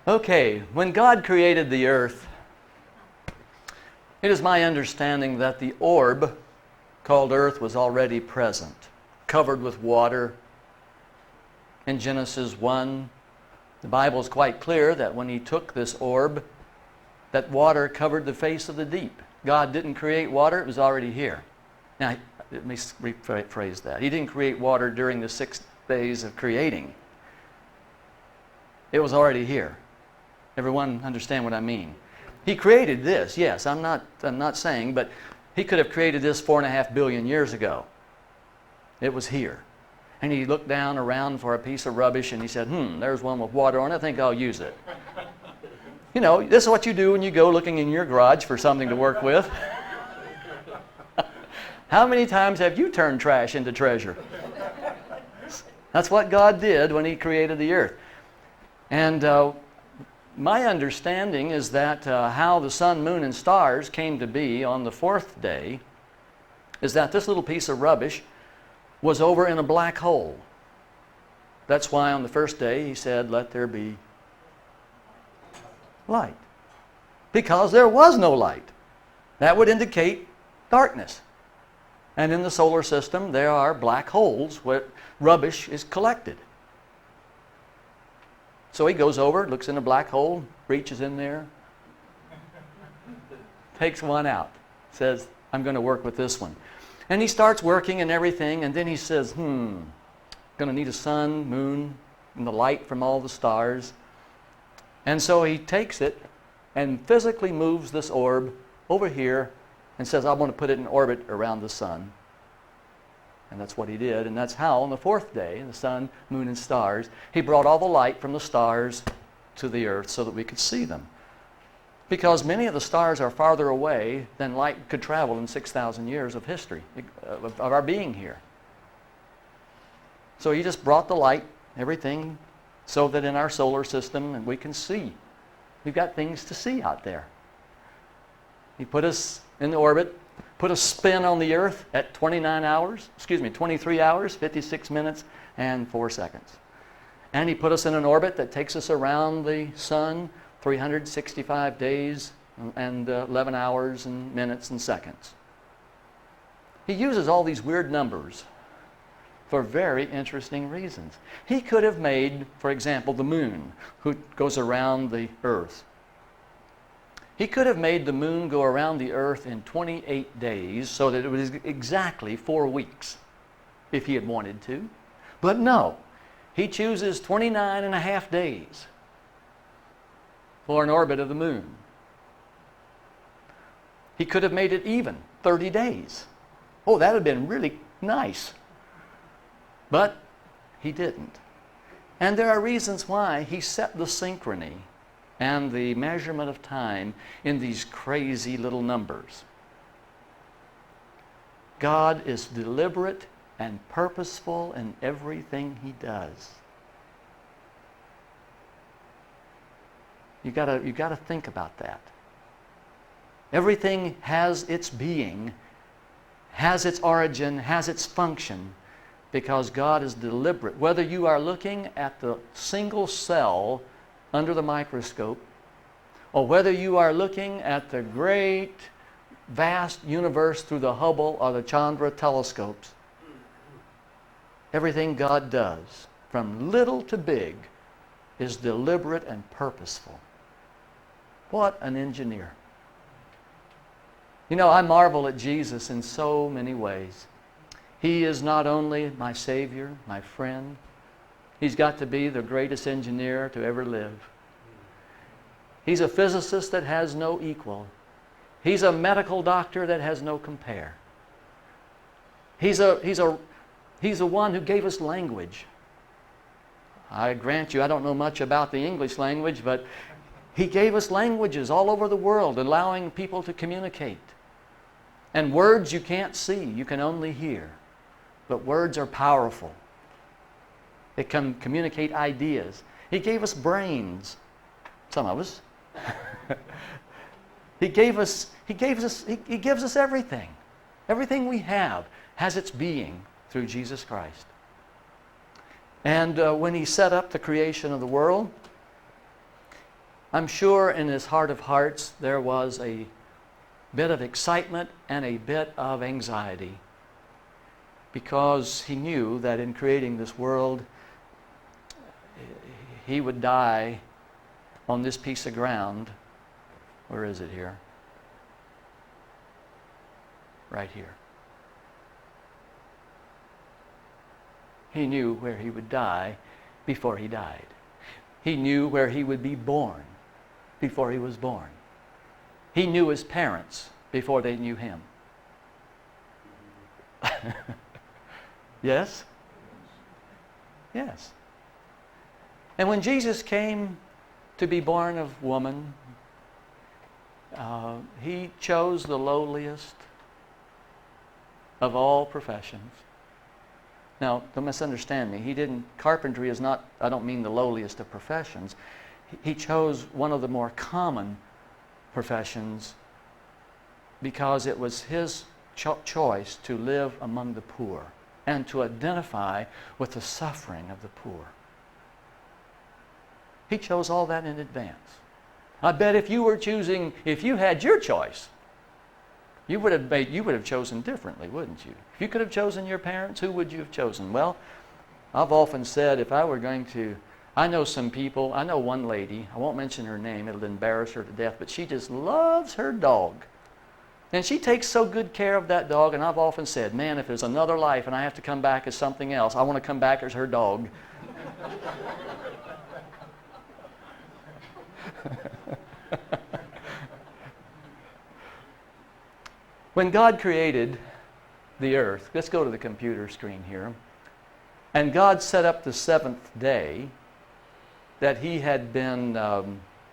Okay, when God created the earth, it is my understanding that the orb called earth was already present, covered with water. In Genesis 1, the Bible is quite clear that when he took this orb, that water covered the face of the deep. God didn't create water, it was already here. Now, let me rephrase that. He didn't create water during the 6 days of creating. It was already here. Everyone understand what I mean? He created this, yes, I'm not saying, but he could have created this 4.5 billion years ago. It was here. And he looked down around for a piece of rubbish and he said, there's one with water on it, I think I'll use it. You know, this is what you do when you go looking in your garage for something to work with. How many times have you turned trash into treasure? That's what God did when he created the earth. And my understanding is that how the sun, moon, and stars came to be on the 4th day is that this little piece of rubbish was over in a black hole. That's why on the 1st day he said, let there be light. Because there was no light. That would indicate darkness. And in the solar system there are black holes where rubbish is collected. So he goes over, looks in a black hole, reaches in there, takes one out, says, I'm going to work with this one. And he starts working and everything, and then he says, going to need a sun, moon, and the light from all the stars. And so he takes it and physically moves this orb over here and says, I want to put it in orbit around the sun. And that's what he did, and that's how on the 4th day, the sun, moon, and stars, he brought all the light from the stars to the earth so that we could see them. Because many of the stars are farther away than light could travel in 6,000 years of history, of our being here. So he just brought the light, everything, so that in our solar system and we can see. We've got things to see out there. He put us in the orbit, put a spin on the earth at 23 hours, 56 minutes, and 4 seconds. And he put us in an orbit that takes us around the sun 365 days and 11 hours and minutes and seconds. He uses all these weird numbers for very interesting reasons. He could have made, for example, the moon, who goes around the earth. He could have made the moon go around the earth in 28 days so that it was exactly 4 weeks if he had wanted to. But no, he chooses 29.5 days for an orbit of the moon. He could have made it even, 30 days. Oh, that would have been really nice. But he didn't. And there are reasons why he set the synchrony and the measurement of time in these crazy little numbers. God is deliberate and purposeful in everything he does. You gotta think about that. Everything has its being, has its origin, has its function, because God is deliberate. Whether you are looking at the single cell under the microscope, or whether you are looking at the great, vast universe through the Hubble or the Chandra telescopes, everything God does, from little to big, is deliberate and purposeful. What an engineer. You know, I marvel at Jesus in so many ways. He is not only my Savior, my friend, he's got to be the greatest engineer to ever live. He's a physicist that has no equal. He's a medical doctor that has no compare. He's the one who gave us language. I grant you, I don't know much about the English language, but he gave us languages all over the world, allowing people to communicate. And words you can't see, you can only hear. But words are powerful. They can communicate ideas. He gave us brains, some of us. He gives us everything. Everything we have has its being through Jesus Christ. And when he set up the creation of the world, I'm sure in his heart of hearts there was a bit of excitement and a bit of anxiety, because he knew that in creating this world, he would die on this piece of ground. Where is it here? Right here. He knew where he would die before he died. He knew where he would be born before he was born. He knew his parents before they knew him. Yes? Yes. And when Jesus came to be born of woman, he chose the lowliest of all professions. Now, don't misunderstand me. Carpentry is not, I don't mean the lowliest of professions. He chose one of the more common professions because it was his choice to live among the poor and to identify with the suffering of the poor. He chose all that in advance. I bet if you had your choice, you would have chosen differently, wouldn't you? If you could have chosen your parents, who would you have chosen? Well, I've often said if I were going to, I know some people, I know one lady, I won't mention her name, it'll embarrass her to death, but she just loves her dog. And she takes so good care of that dog, and I've often said, man, if there's another life and I have to come back as something else, I want to come back as her dog. When God created the earth, let's go to the computer screen here, and God set up the seventh day that he had been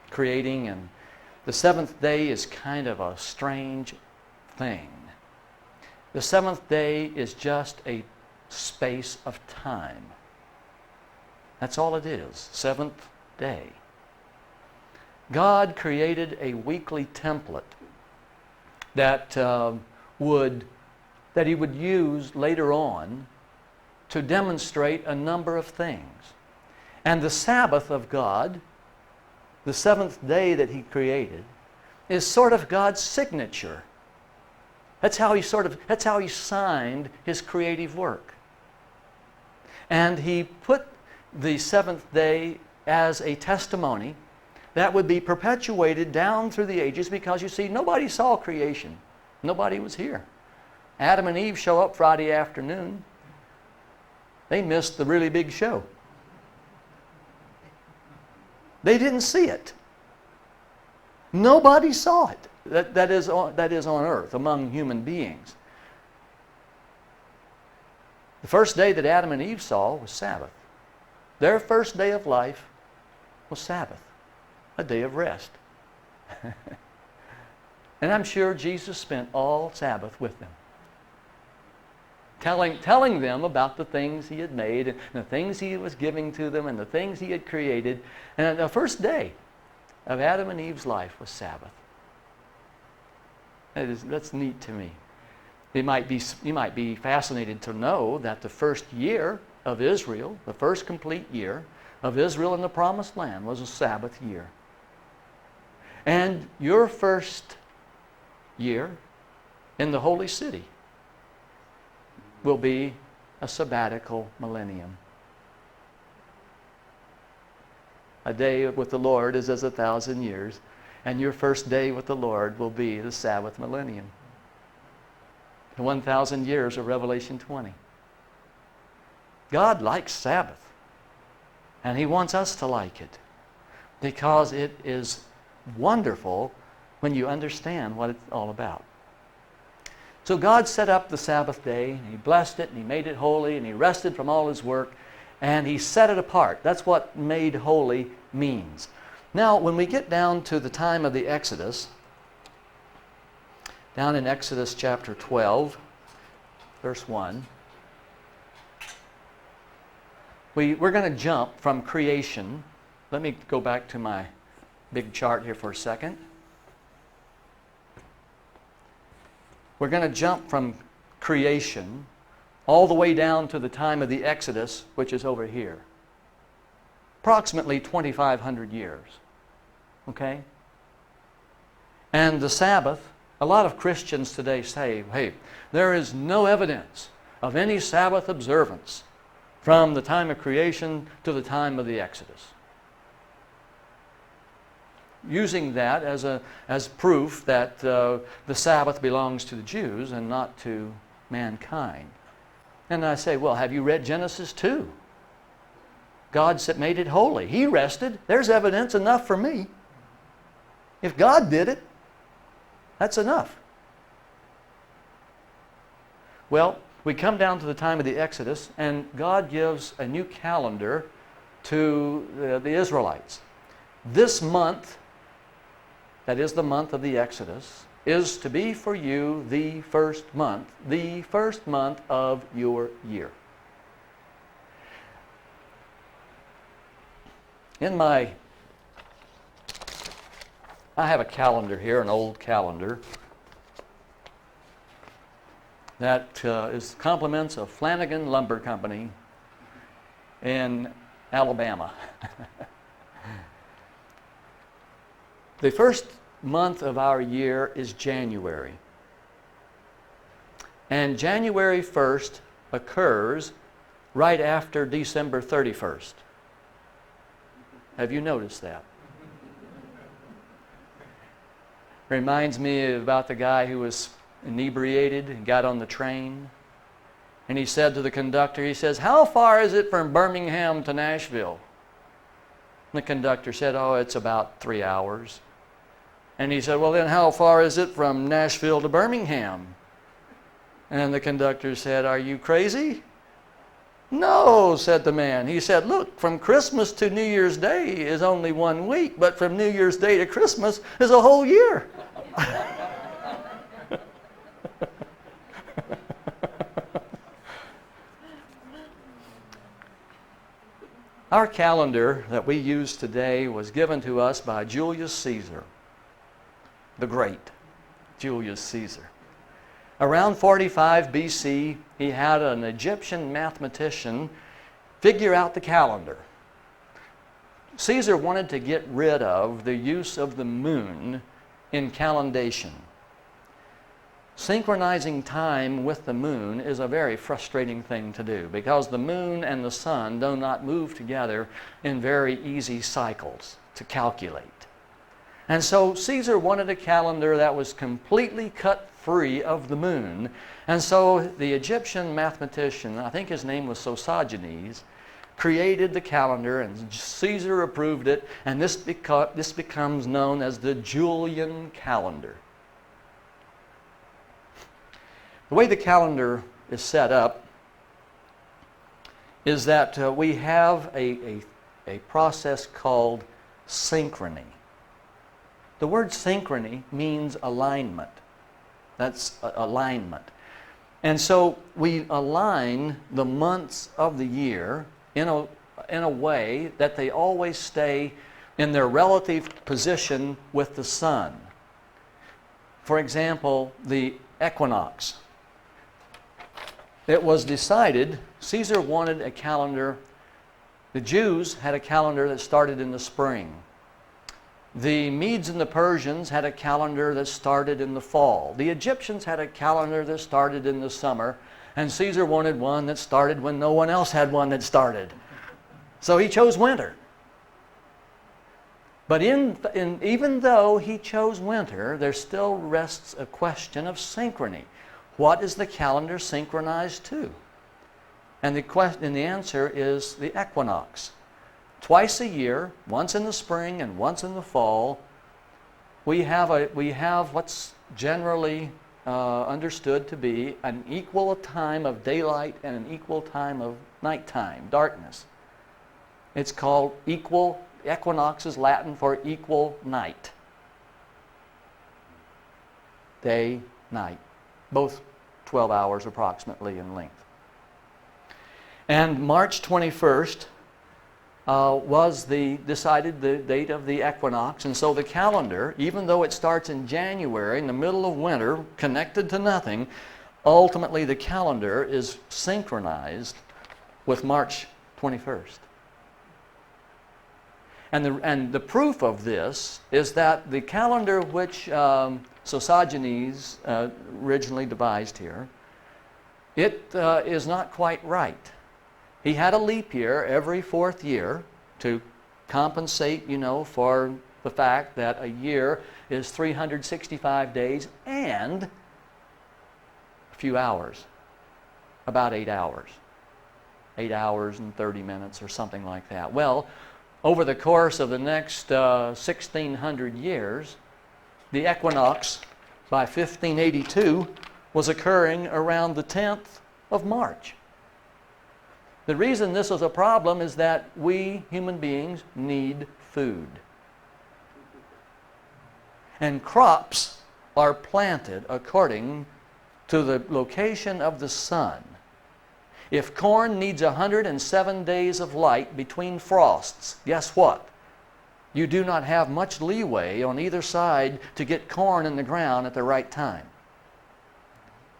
creating, and the seventh day is kind of a strange thing. The seventh day is just a space of time. That's all it is, seventh day. God created a weekly template that he would use later on to demonstrate a number of things. And the Sabbath of God, the seventh day that he created, is sort of God's signature. That's how he signed his creative work. And he put the seventh day as a testimony that would be perpetuated down through the ages, because you see, nobody saw creation. Nobody was here. Adam and Eve show up Friday afternoon. They missed the really big show. They didn't see it. Nobody saw it. That is on earth, among human beings. The first day that Adam and Eve saw was Sabbath. Their first day of life was Sabbath, a day of rest. And I'm sure Jesus spent all Sabbath with them, telling them about the things he had made and the things he was giving to them and the things he had created. And the first day of Adam and Eve's life was Sabbath. That's neat to me. You might be fascinated to know that the first year of Israel, the first complete year of Israel in the Promised Land, was a Sabbath year. And your first year in the Holy City will be a sabbatical millennium. A day with the Lord is as 1,000 years, and your first day with the Lord will be the Sabbath millennium. The 1,000 years of Revelation 20. God likes Sabbath, and he wants us to like it, because it is wonderful when you understand what it's all about. So God set up the Sabbath day, and he blessed it, and he made it holy, and he rested from all his work, and he set it apart. That's what made holy means. Now, when we get down to the time of the Exodus, down in Exodus chapter 12, verse 1, we're going to jump from creation. Let me go back to my big chart here for a second. We're going to jump from creation all the way down to the time of the Exodus, which is over here. Approximately 2,500 years. Okay? And the Sabbath, a lot of Christians today say, hey, there is no evidence of any Sabbath observance from the time of creation to the time of the Exodus. Using that as proof that the Sabbath belongs to the Jews and not to mankind. And I say, well, have you read Genesis 2? God made it holy. He rested. There's evidence enough for me. If God did it, that's enough. Well, we come down to the time of the Exodus, and God gives a new calendar to the Israelites. This month, that is the month of the Exodus, is to be for you the first month of your year. I have a calendar here, an old calendar, that is compliments of Flanagan Lumber Company in Alabama. The first month of our year is January. And January 1st occurs right after December 31st. Have you noticed that? Reminds me about the guy who was inebriated and got on the train. And he said to the conductor, he says, how far is it from Birmingham to Nashville? And the conductor said, oh, it's about 3 hours. And he said, well, then how far is it from Nashville to Birmingham? And the conductor said, are you crazy? No, said the man. He said, look, from Christmas to New Year's Day is only 1 week, but from New Year's Day to Christmas is a whole year. Our calendar that we use today was given to us by Julius Caesar, the great Julius Caesar. Around 45 BC, he had an Egyptian mathematician figure out the calendar. Caesar wanted to get rid of the use of the moon in calendation. Synchronizing time with the moon is a very frustrating thing to do because the moon and the sun do not move together in very easy cycles to calculate. And so Caesar wanted a calendar that was completely cut free of the moon. And so the Egyptian mathematician, I think his name was Sosigenes, created the calendar, and Caesar approved it, and this becomes known as the Julian calendar. The way the calendar is set up is that we have a process called synchrony. The word synchrony means alignment. That's alignment. And so we align the months of the year in a way that they always stay in their relative position with the sun. For example, the equinox. It was decided, Caesar wanted a calendar. The Jews had a calendar that started in the spring. The Medes and the Persians had a calendar that started in the fall. The Egyptians had a calendar that started in the summer. And Caesar wanted one that started when no one else had one that started. So he chose winter. But even though he chose winter, there still rests a question of synchrony. What is the calendar synchronized to? And the answer is the equinox. Twice a year, once in the spring and once in the fall, we have what's generally understood to be an equal time of daylight and an equal time of nighttime, darkness. It's called equal. Equinox is Latin for equal night. Day, night, both 12 hours approximately in length. And March 21st was decided the date of the equinox, and so the calendar, even though it starts in January, in the middle of winter, connected to nothing, ultimately the calendar is synchronized with March 21st. And the proof of this is that the calendar which Sosigenes originally devised here, it is not quite right. He had a leap year every 4th year to compensate, for the fact that a year is 365 days and a few hours, about 8 hours. 8 hours and 30 minutes or something like that. Well, over the course of the next 1,600 years, the equinox by 1582 was occurring around the 10th of March. The reason this is a problem is that we human beings need food. And crops are planted according to the location of the sun. If corn needs 107 days of light between frosts, guess what? You do not have much leeway on either side to get corn in the ground at the right time.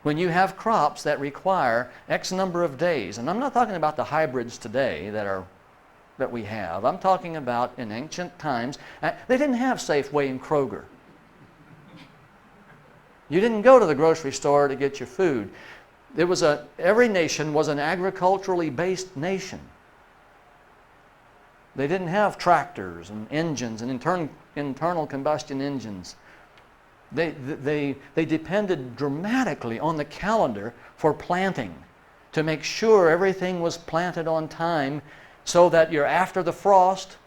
When you have crops that require X number of days, and I'm not talking about the hybrids today that we have. I'm talking about in ancient times. They didn't have Safeway and Kroger. You didn't go to the grocery store to get your food. Every nation was an agriculturally based nation. They didn't have tractors and engines and internal combustion engines. They depended dramatically on the calendar for planting to make sure everything was planted on time so that you're after the frost,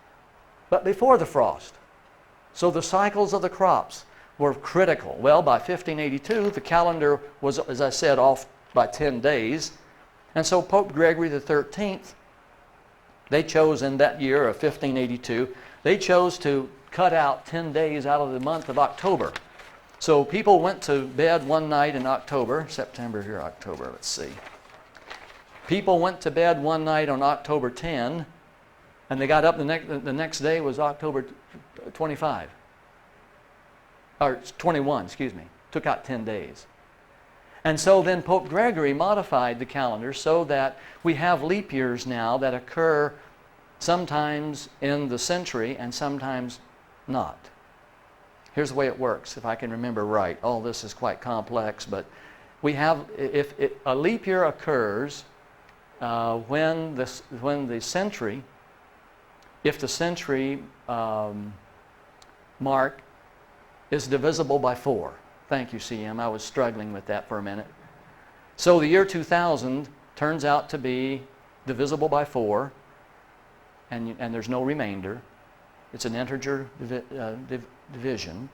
but before the frost. So the cycles of the crops were critical. Well, by 1582, the calendar was, as I said, off by 10 days. And so Pope Gregory XIII, they chose in that year of 1582, they chose to cut out 10 days out of the month of October. So people went to bed one night in October, October, let's see. People went to bed one night on October 10, and they got up the next day was October 25. Or 21, excuse me. Took out 10 days. And so then Pope Gregory modified the calendar so that we have leap years now that occur sometimes in the century and sometimes not. Here's the way it works, if I can remember right. All this is quite complex, but we have, if a leap year occurs when the century, if the century mark is divisible by 4. Thank you, CM. I was struggling with that for a minute. So the year 2000 turns out to be divisible by 4, and there's no remainder. It's an integer division,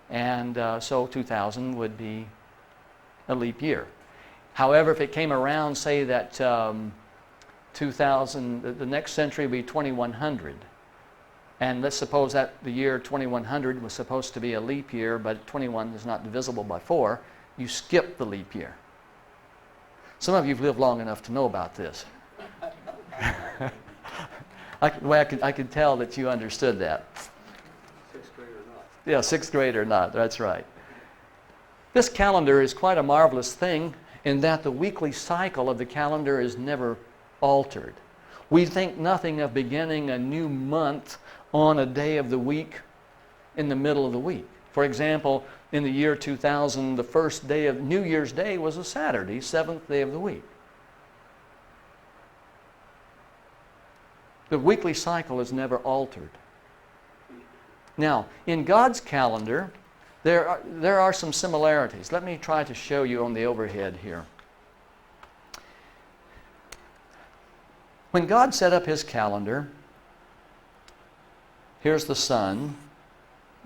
and so 2000 would be a leap year. However, if it came around, say that 2000, the next century would be 2100, and let's suppose that the year 2100 was supposed to be a leap year, but 21 is not divisible by 4, you skip the leap year. Some of you have lived long enough to know about this. I could tell that you understood that. 6th grade or not. Yeah, 6th grade or not, that's right. This calendar is quite a marvelous thing in that the weekly cycle of the calendar is never altered. We think nothing of beginning a new month on a day of the week in the middle of the week. For example, in the year 2000, the first day of New Year's Day was a Saturday, 7th day of the week. The weekly cycle is never altered. Now, in God's calendar, there are some similarities. Let me try to show you on the overhead here. When God set up His calendar, here's the sun.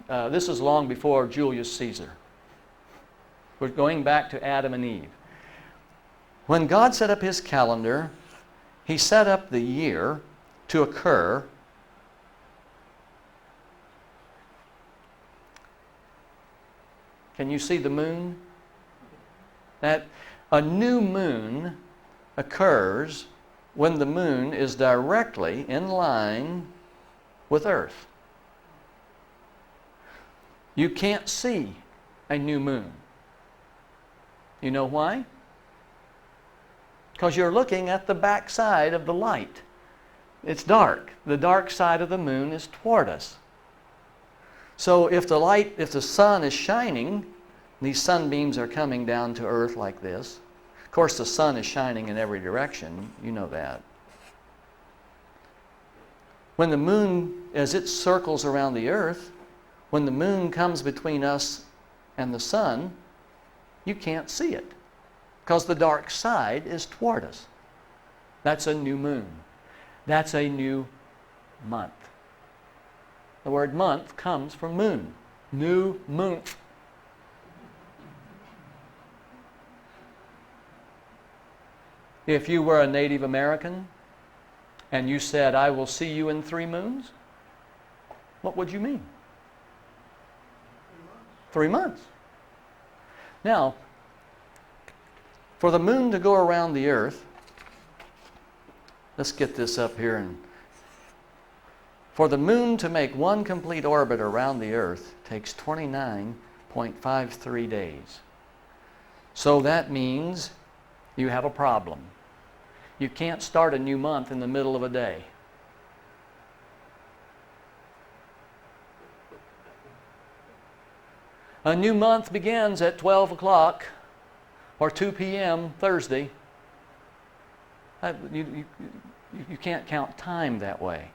This is long before Julius Caesar. We're going back to Adam and Eve. When God set up His calendar, He set up the year to occur Can you see the moon? That a new moon occurs when the moon is directly in line with Earth. You can't see a new moon. You know why? Because you're looking at the backside of the light. It's dark. The dark side of the moon is toward us. So if the sun is shining, these sunbeams are coming down to earth like this. Of course, the sun is shining in every direction. You know that. When the moon, as it circles around the earth, when the moon comes between us and the sun, you can't see it because the dark side is toward us. That's a new moon. That's a new month. The word month comes from moon. New month. If you were a Native American and you said, "I will see you in 3 moons," what would you mean? 3 months. Now, for the moon to go around the earth, let's get this up here. And for the moon to make one complete orbit around the earth takes 29.53 days. So that means you have a problem. You can't start a new month in the middle of a day. A new month begins at 12 o'clock or 2 p.m. Thursday. You can't count time that way.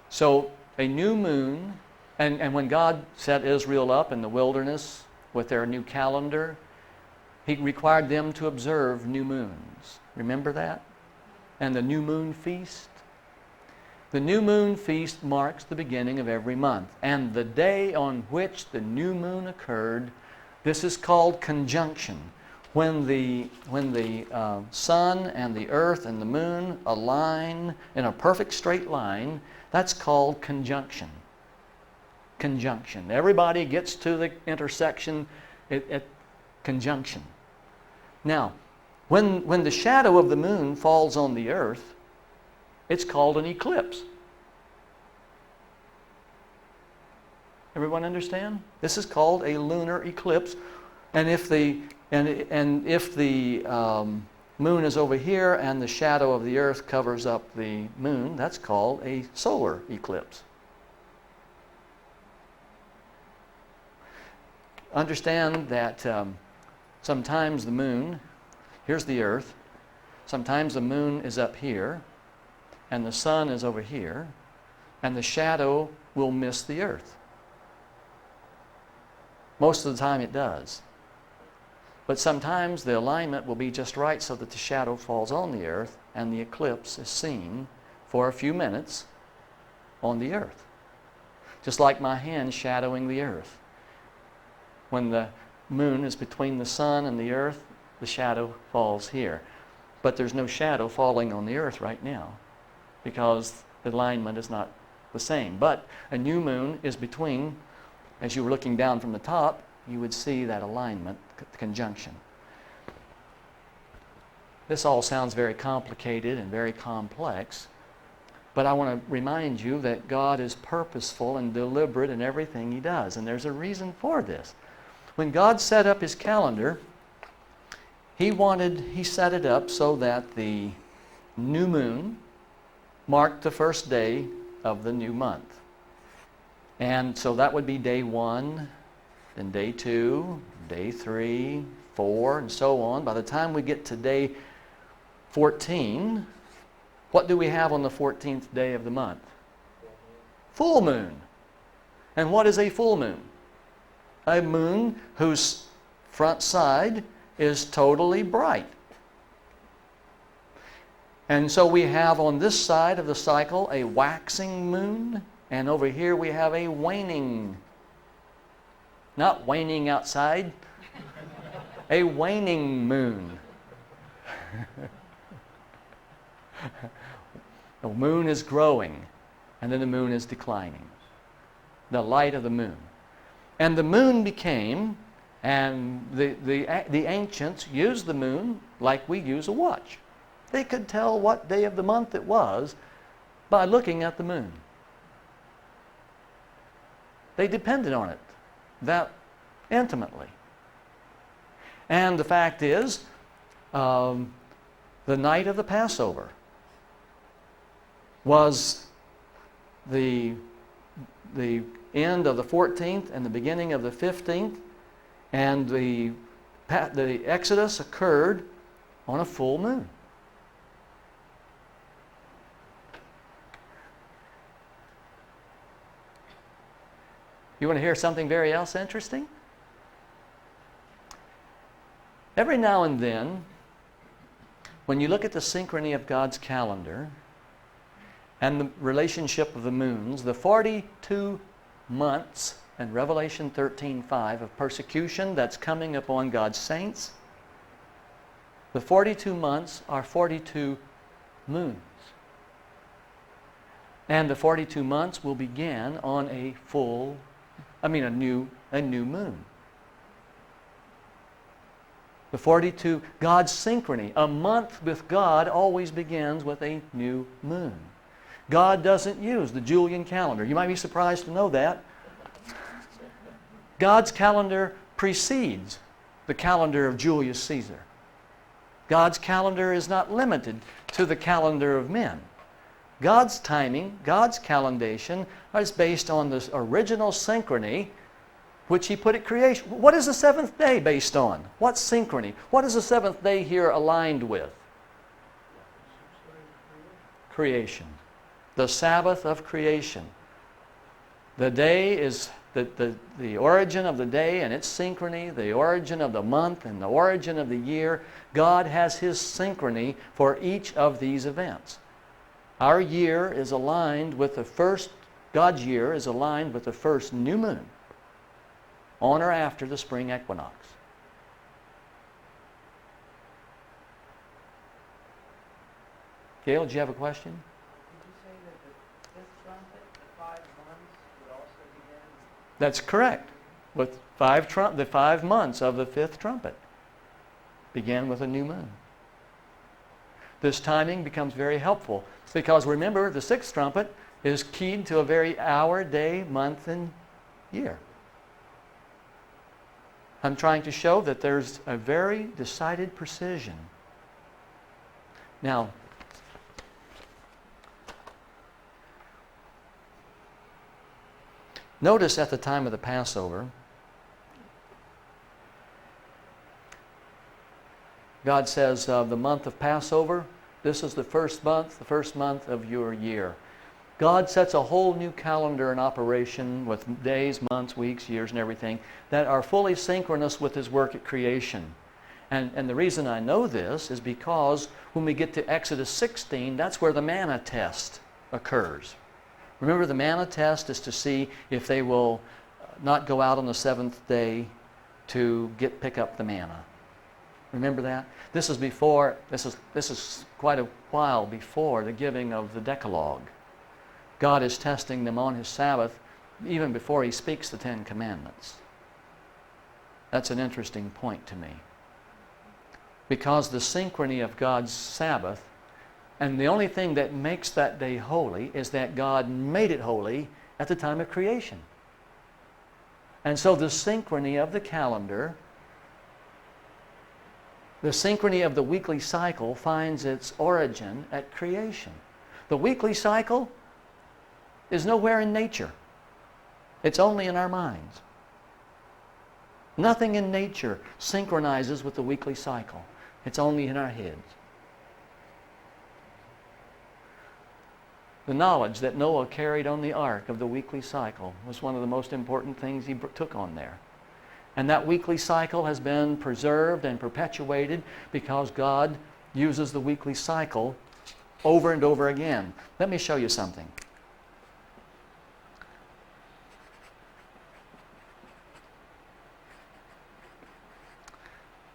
So a new moon, and when God set Israel up in the wilderness with their new calendar, He required them to observe new moons. Remember that? And the new moon feast. The new moon feast marks the beginning of every month. And the day on which the new moon occurred, this is called conjunction. When the sun and the earth and the moon align in a perfect straight line, that's called conjunction. Conjunction. Everybody gets to the intersection at conjunction. Now, when the shadow of the moon falls on the earth, it's called an eclipse. Everyone understand? This is called a lunar eclipse. And if the moon is over here and the shadow of the earth covers up the moon, that's called a solar eclipse. Understand that sometimes the moon, here's the earth, sometimes the moon is up here and the sun is over here and the shadow will miss the earth. Most of the time it does. But sometimes the alignment will be just right so that the shadow falls on the earth and the eclipse is seen for a few minutes on the earth. Just like my hand shadowing the earth. When the moon is between the sun and the earth, the shadow falls here. But there's no shadow falling on the earth right now because the alignment is not the same. But a new moon is between, as you were looking down from the top, you would see that alignment, conjunction. This all sounds very complicated and very complex, but I want to remind you that God is purposeful and deliberate in everything He does, and there's a reason for this. When God set up His calendar, He set it up so that the new moon marked the first day of the new month. And so that would be day 1, then day 2, day 3, 4, and so on. By the time we get to day 14, what do we have on the 14th day of the month? Full moon. And what is a full moon? A moon whose front side is totally bright. And so we have on this side of the cycle a waxing moon, and over here we have a waning. Not waning outside, a waning moon. The moon is growing, and then the moon is declining. The light of the moon. And the moon became, and the ancients used the moon like we use a watch. They could tell what day of the month it was by looking at the moon. They depended on it that intimately. And the fact is, the night of the Passover, was the end of the 14th and the beginning of the 15th, and the Exodus occurred on a full moon. You want to hear something very else interesting? Every now and then, when you look at the synchrony of God's calendar and the relationship of the moons, the 42 months in Revelation 13:5 of persecution that's coming upon God's saints, the 42 months are 42 moons. And the 42 months will begin on a new moon. The 42, God's synchrony. A month with God always begins with a new moon. God doesn't use the Julian calendar. You might be surprised to know that. God's calendar precedes the calendar of Julius Caesar. God's calendar is not limited to the calendar of men. God's timing, God's calendation is based on this original synchrony which He put at creation. What is the seventh day based on? What synchrony? What is the seventh day here aligned with? Creation. The Sabbath of creation. The day is the origin of the day and its synchrony, the origin of the month and the origin of the year. God has His synchrony for each of these events. Our year is aligned with God's year is aligned with the first new moon on or after the spring equinox. Gail, did you have a question? Did you say that the fifth trumpet, the 5 months, would also begin? That's correct. With the 5 months of the fifth trumpet begin with a new moon. This timing becomes very helpful because remember, the sixth trumpet is keyed to a very hour, day, month, and year. I'm trying to show that there's a very decided precision. Now, notice at the time of the Passover, God says, the month of Passover, this is the first month of your year. God sets a whole new calendar in operation with days, months, weeks, years, and everything that are fully synchronous with His work at creation. And the reason I know this is because when we get to Exodus 16, that's where the manna test occurs. Remember, the manna test is to see if they will not go out on the seventh day to pick up the manna. Remember that? This is quite a while before the giving of the Decalogue. God is testing them on His Sabbath even before He speaks the 10 Commandments. That's an interesting point to me. Because the synchrony of God's Sabbath, and the only thing that makes that day holy is that God made it holy at the time of creation. And so the synchrony of the calendar, the synchrony of the weekly cycle finds its origin at creation. The weekly cycle is nowhere in nature. It's only in our minds. Nothing in nature synchronizes with the weekly cycle. It's only in our heads. The knowledge that Noah carried on the ark of the weekly cycle was one of the most important things he took on there. And that weekly cycle has been preserved and perpetuated because God uses the weekly cycle over and over again. Let me show you something.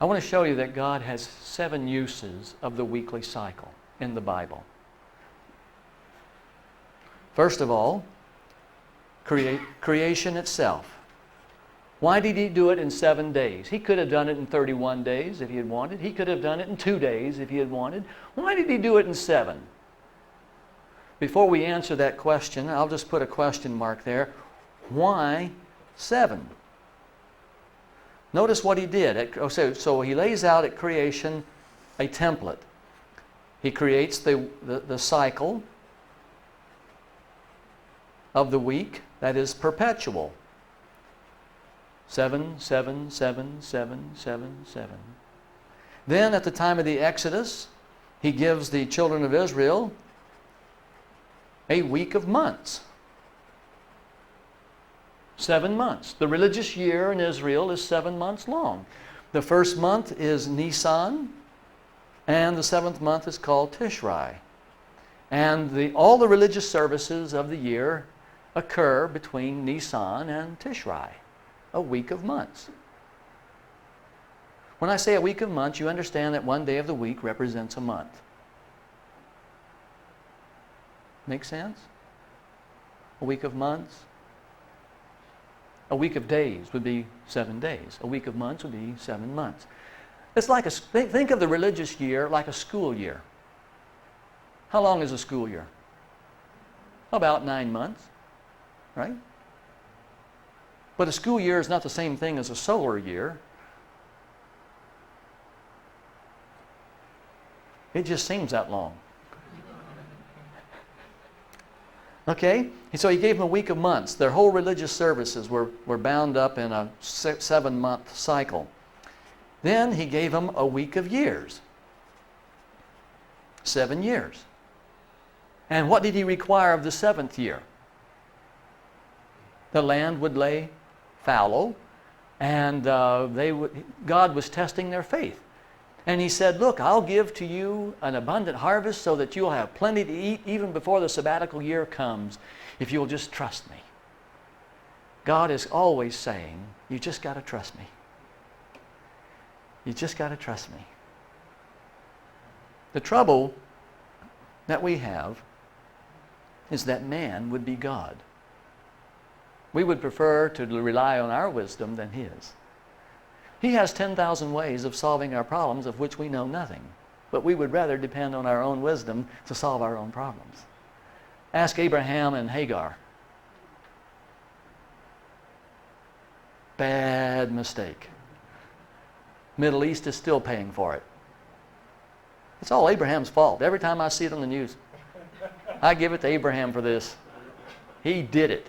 I want to show you that God has 7 uses of the weekly cycle in the Bible. First of all, creation itself. Why did He do it in 7 days? He could have done it in 31 days if He had wanted. He could have done it in 2 days if He had wanted. Why did He do it in 7? Before we answer that question, I'll just put a question mark there. Why 7? Notice what He did. So He lays out at creation a template. He creates the cycle, of the week that is perpetual. 7, 7, 7, 7, 7, 7. Then at the time of the Exodus, he gives the children of Israel a week of months. 7 months. The religious year in Israel is 7 months long. The first month is Nisan, and the 7th month is called Tishrei. And all the religious services of the year occur between Nisan and Tishrei, a week of months. When I say a week of months, you understand that one day of the week represents a month. Make sense? A week of months. A week of days would be 7 days. A week of months would be 7 months. It's like think of the religious year like a school year. How long is a school year? About 9 months, right? But a school year is not the same thing as a solar year. It just seems that long. Okay? So he gave them a week of months. Their whole religious services were bound up in a 7-month cycle. Then he gave them a week of years. 7 years. And what did he require of the 7th year? The land would lay fallow, and God was testing their faith. And he said, look, I'll give to you an abundant harvest so that you'll have plenty to eat even before the sabbatical year comes, if you'll just trust me. God is always saying, you just got to trust me. You just got to trust me. The trouble that we have is that man would be God. We would prefer to rely on our wisdom than his. He has 10,000 ways of solving our problems of which we know nothing. But we would rather depend on our own wisdom to solve our own problems. Ask Abraham and Hagar. Bad mistake. Middle East is still paying for it. It's all Abraham's fault. Every time I see it on the news, I give it to Abraham for this. He did it.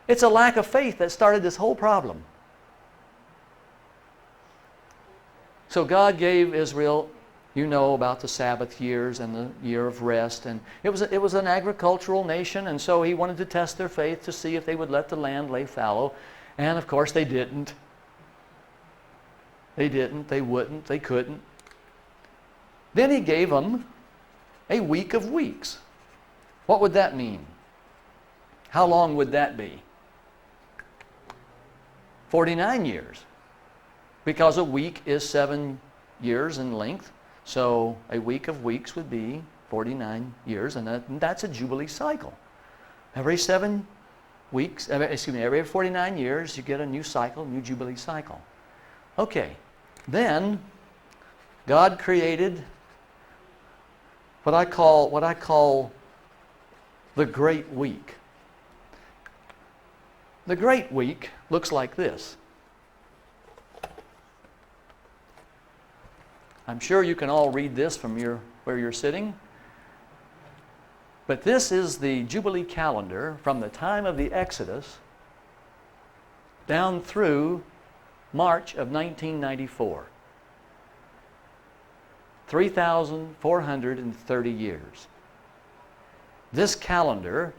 It's a lack of faith that started this whole problem. So God gave Israel, you know about the Sabbath years and the year of rest. And it was an agricultural nation, and so he wanted to test their faith to see if they would let the land lay fallow. And of course they didn't. They didn't, they wouldn't, they couldn't. Then he gave them a week of weeks. What would that mean? How long would that be? 49 years. Because a week is 7 years in length. So a week of weeks would be 49 years, and that's a Jubilee cycle. Every 7 weeks, every 49 years, you get a new cycle, new Jubilee cycle. Okay, then God created what I call the Great Week. The Great Week looks like this. I'm sure you can all read this from where you're sitting. But this is the Jubilee calendar from the time of the Exodus down through March of 1994. 3,430 years. This calendar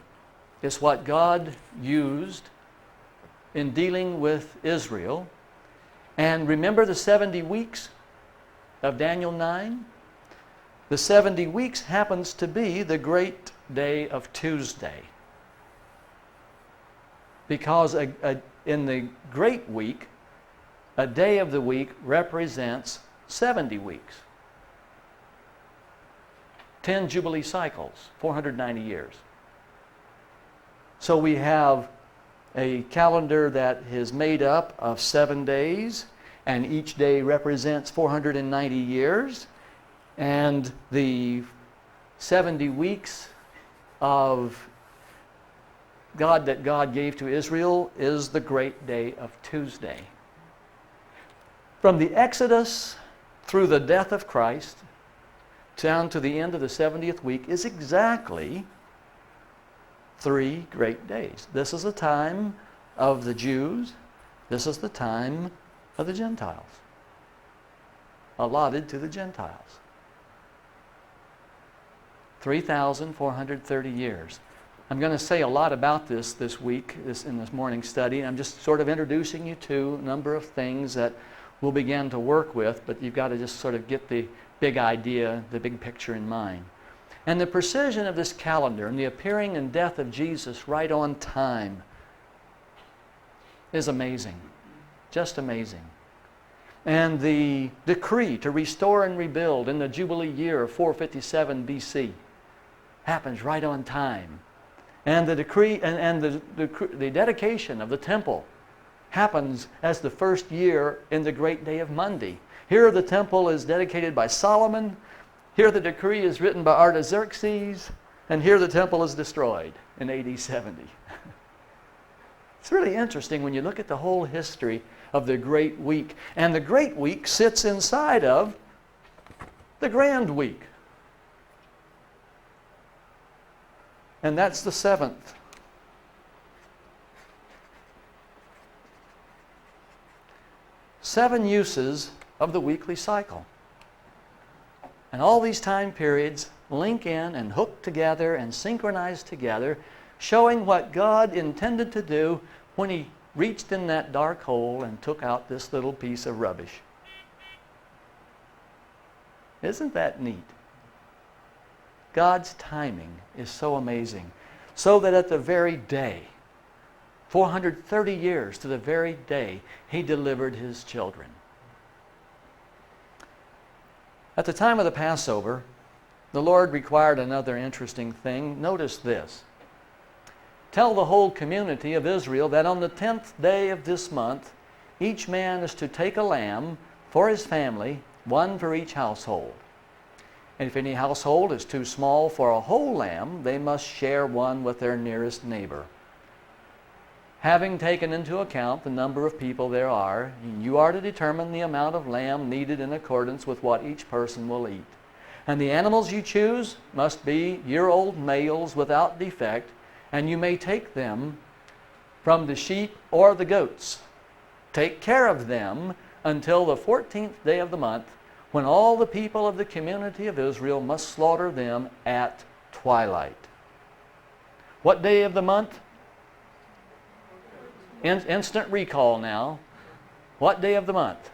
is what God used in dealing with Israel. And remember the 70 weeks of Daniel 9? The 70 weeks happens to be the great day of Tuesday. Because in the great week, a day of the week represents 70 weeks. 10 Jubilee cycles, 490 years. So we have a calendar that is made up of 7 days, and each day represents 490 years. And the 70 weeks of God that God gave to Israel is the great day of Tuesday. From the Exodus through the death of Christ down to the end of the 70th week is exactly 3 great days. This is the time of the Jews. This is the time of the Gentiles. Allotted to the Gentiles. 3,430 years. I'm going to say a lot about this week, in this morning's study. I'm just sort of introducing you to a number of things that we'll begin to work with, but you've got to just sort of get the big idea, the big picture in mind. And the precision of this calendar and the appearing and death of Jesus right on time is amazing. Just amazing. And the decree to restore and rebuild in the Jubilee year of 457 BC happens right on time. And the decree and the dedication of the temple happens as the first year in the great day of Monday. Here the temple is dedicated by Solomon. Here the decree is written by Artaxerxes. And here the temple is destroyed in AD 70. It's really interesting when you look at the whole history of the Great Week. And the Great Week sits inside of the Grand Week. And that's the 7th. Seven uses of the weekly cycle. And all these time periods link in and hook together and synchronize together, showing what God intended to do when He reached in that dark hole and took out this little piece of rubbish. Isn't that neat? God's timing is so amazing. So that at the very day, 430 years to the very day, He delivered His children. At the time of the Passover, the Lord required another interesting thing. Notice this. Tell the whole community of Israel that on the 10th day of this month, each man is to take a lamb for his family, one for each household. And if any household is too small for a whole lamb, they must share one with their nearest neighbor. Having taken into account the number of people there are, you are to determine the amount of lamb needed in accordance with what each person will eat. And the animals you choose must be year-old males without defect, and you may take them from the sheep or the goats. Take care of them until the 14th day of the month, when all the people of the community of Israel must slaughter them at twilight. What day of the month? Instant recall now. What day of the month?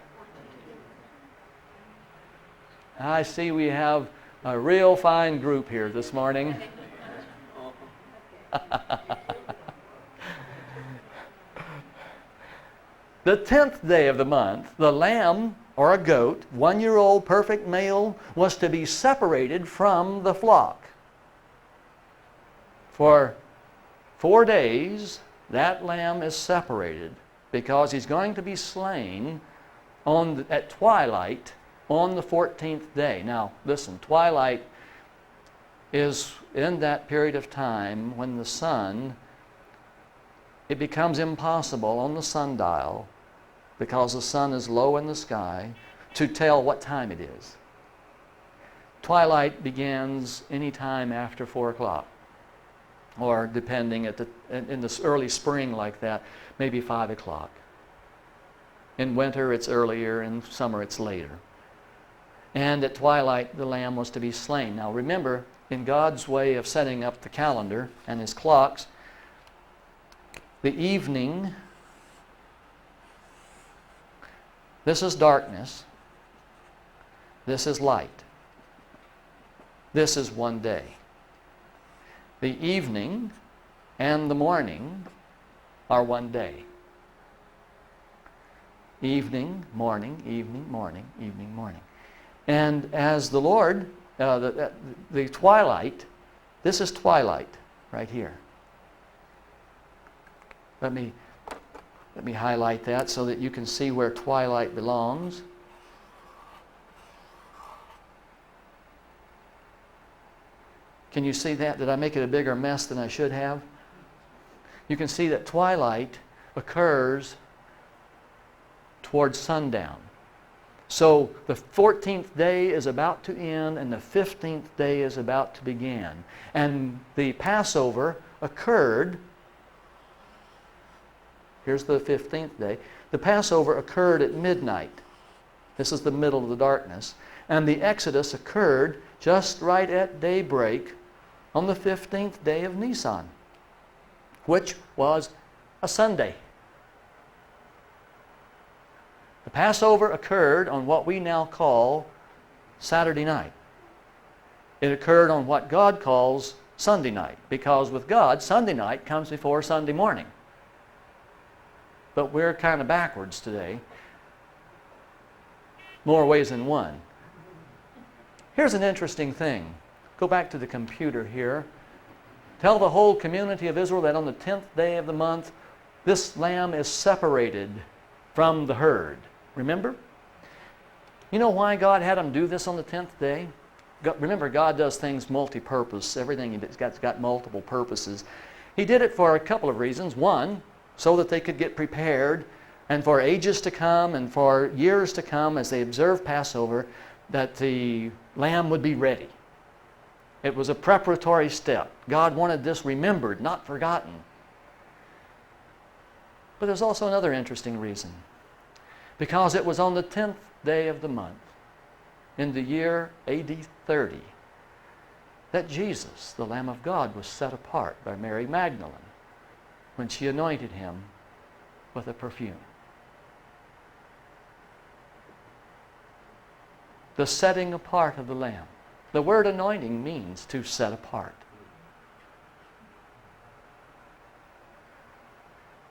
I see we have a real fine group here this morning. The 10th day of the month, the lamb or a goat, 1-year-old perfect male, was to be separated from the flock. For 4 days, that lamb is separated because he's going to be slain at twilight on the 14th day. Now, listen, twilight is in that period of time when the sun, it becomes impossible on the sundial, because the sun is low in the sky, to tell what time it is. Twilight begins any time after 4 o'clock, or depending in the early spring like that, maybe 5 o'clock. In winter it's earlier, in summer it's later. And at twilight the lamb was to be slain. Now remember, in God's way of setting up the calendar and His clocks, the evening, this is darkness, this is light. This is one day. The evening and the morning are one day. Evening, morning, evening, morning, evening, morning. And as the Lord, the twilight, this is twilight right here. Let me highlight that so that you can see where twilight belongs. Can you see that? Did I make it a bigger mess than I should have? You can see that twilight occurs towards sundown. So the 14th day is about to end and the 15th day is about to begin. And the Passover occurred, here's the 15th day, the Passover occurred at midnight. This is the middle of the darkness. And the Exodus occurred just right at daybreak on the 15th day of Nisan, which was a Sunday. The Passover occurred on what we now call Saturday night. It occurred on what God calls Sunday night, because with God, Sunday night comes before Sunday morning. But we're kind of backwards today, more ways than one. Here's an interesting thing. Go back to the computer here. Tell the whole community of Israel that on the 10th day of the month, this lamb is separated from the herd. Remember? You know why God had them do this on the 10th day? Remember, God does things multi-purpose. Everything He's got multiple purposes. He did it for a couple of reasons. One, so that they could get prepared, and for ages to come and for years to come as they observe Passover, that the lamb would be ready. It was a preparatory step. God wanted this remembered, not forgotten. But there's also another interesting reason. Because it was on the 10th day of the month, in the year AD 30, that Jesus, the Lamb of God, was set apart by Mary Magdalene when she anointed Him with a perfume. The setting apart of the Lamb. The word anointing means to set apart.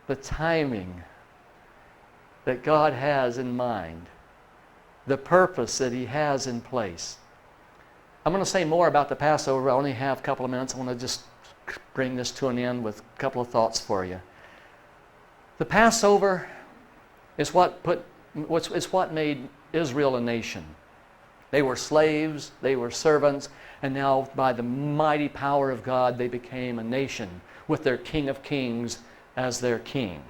The timing that God has in mind, the purpose that He has in place. I'm going to say more about the Passover. I only have a couple of minutes. I want to just bring this to an end with a couple of thoughts for you. The Passover is what made Israel a nation. They were slaves, they were servants, and now by the mighty power of God they became a nation with their King of Kings as their king.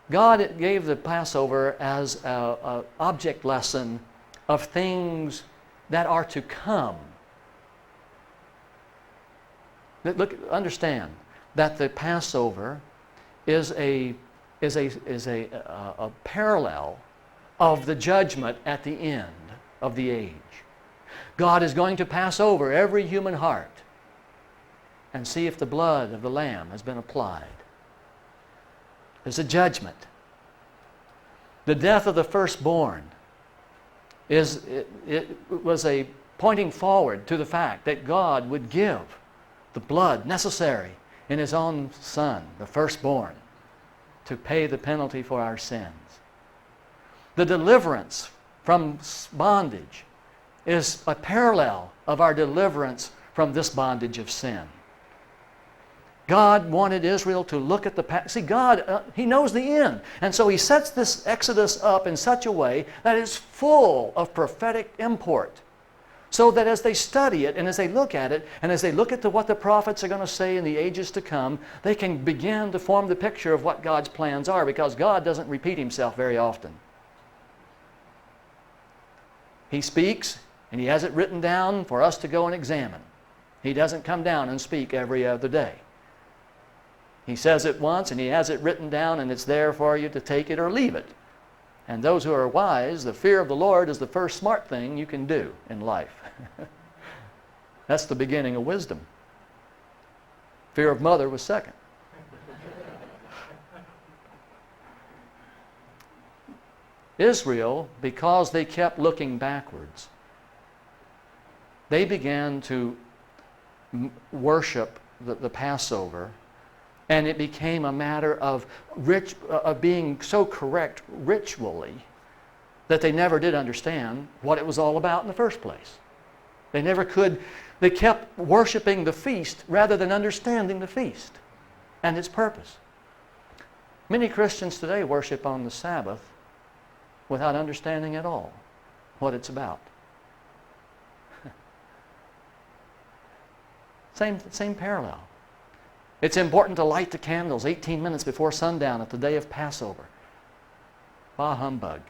God gave the Passover as an object lesson of things that are to come. Look, understand that the Passover is a parallel of the judgment at the end of the age. God is going to pass over every human heart and see if the blood of the Lamb has been applied. There's a judgment. The death of the firstborn was a pointing forward to the fact that God would give the blood necessary in His own Son, the firstborn, to pay the penalty for our sins. The deliverance from bondage is a parallel of our deliverance from this bondage of sin. God wanted Israel to look at the past. See, God, He knows the end. And so He sets this Exodus up in such a way that it's full of prophetic import. So that as they study it and as they look at it and as they look at what the prophets are going to say in the ages to come, they can begin to form the picture of what God's plans are, because God doesn't repeat Himself very often. He speaks and He has it written down for us to go and examine. He doesn't come down and speak every other day. He says it once and He has it written down, and it's there for you to take it or leave it. And those who are wise, the fear of the Lord is the first smart thing you can do in life. That's the beginning of wisdom. Fear of mother was second. Israel, because they kept looking backwards, they began to worship the Passover, and it became a matter of being so correct ritually that they never did understand what it was all about in the first place. They never could. They kept worshiping the feast rather than understanding the feast and its purpose. Many Christians today worship on the Sabbath without understanding at all what it's about. Same parallel. It's important to light the candles 18 minutes before sundown at the day of Passover. Bah humbug.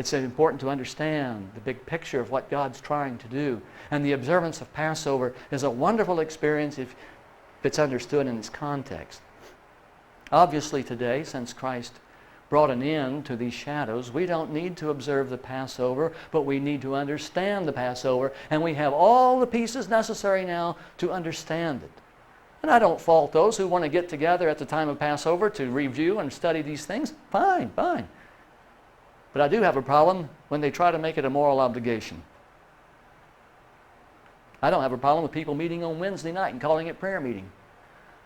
It's important to understand the big picture of what God's trying to do. And the observance of Passover is a wonderful experience if it's understood in its context. Obviously today, since Christ brought an end to these shadows, we don't need to observe the Passover, but we need to understand the Passover, and we have all the pieces necessary now to understand it. And I don't fault those who want to get together at the time of Passover to review and study these things. Fine, fine. But I do have a problem when they try to make it a moral obligation. I don't have a problem with people meeting on Wednesday night and calling it prayer meeting.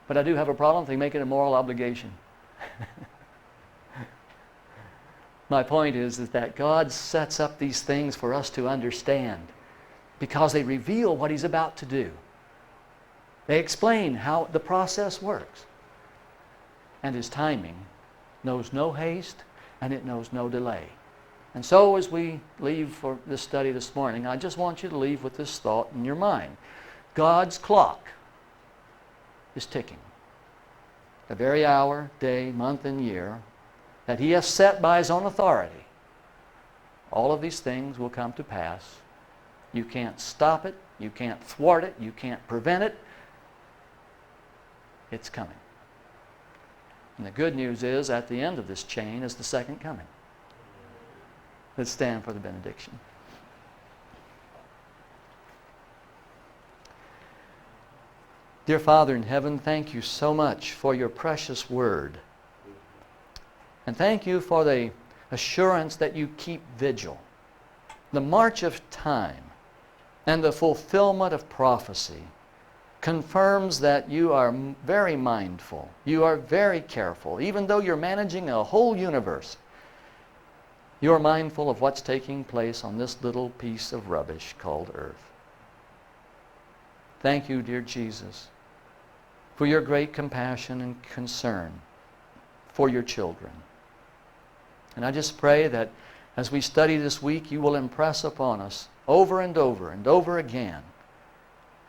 But I do have a problem if they make it a moral obligation. My point is that God sets up these things for us to understand because they reveal what He's about to do. They explain how the process works. And His timing knows no haste and it knows no delay. And so as we leave for this study this morning, I just want you to leave with this thought in your mind. God's clock is ticking. The very hour, day, month, and year that He has set by His own authority. All of these things will come to pass. You can't stop it. You can't thwart it. You can't prevent it. It's coming. And the good news is, at the end of this chain is the second coming. Let's stand for the benediction. Dear Father in heaven, thank you so much for your precious word. And thank you for the assurance that you keep vigil. The march of time and the fulfillment of prophecy confirms that you are very mindful. You are very careful. Even though you're managing a whole universe, you're mindful of what's taking place on this little piece of rubbish called earth. Thank you, dear Jesus, for your great compassion and concern for your children. And I just pray that as we study this week, you will impress upon us over and over again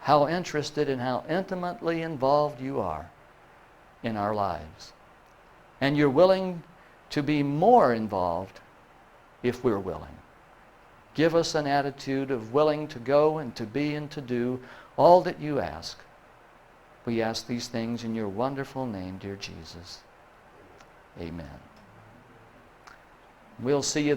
how interested and how intimately involved you are in our lives. And you're willing to be more involved if we're willing. Give us an attitude of willing to go and to be and to do all that you ask. We ask these things in your wonderful name, dear Jesus. Amen. We'll see you